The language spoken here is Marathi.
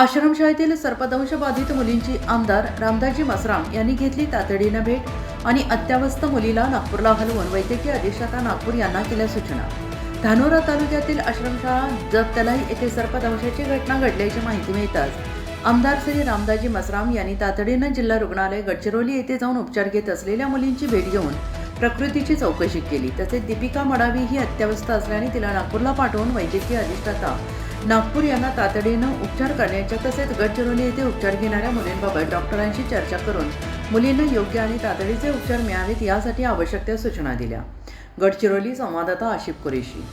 आश्रमशाळेतील सर्पदंश बाधित मुलींची आमदार रामदासजी मसराम यांनी घेतली तातडीनं भेट आणि अत्यावस्थ मुलीला नागपूरला हलवून वैद्यकीय अधिष्ठाता नागपूर यांना केल्या सूचना। धानोरा तालुक्यातील आश्रमशाळा जगतलाई येथे सर्पदंशाची घटना घडल्याची माहिती मिळताच आमदार श्री रामदासजी मसराम यांनी तातडीनं जिल्हा रुग्णालय गडचिरोली येथे जाऊन उपचार घेत असलेल्या मुलींची भेट घेऊन प्रकृतीची चौकशी केली। तसेच दीपिका मडावी ही अत्यावस्थ असल्याने तिला नागपूरला पाठवून वैद्यकीय अधिष्ठाता नागपूर यांना तातडीनं उपचार करण्याच्या तसेच गडचिरोली येथे उपचार घेणाऱ्या मुलींबाबत डॉक्टरांशी चर्चा करून मुलींना योग्य आणि तातडीचे उपचार मिळावेत यासाठी आवश्यक त्या सूचना दिल्या। गडचिरोली संवाददाता आशिफ कुरेशी।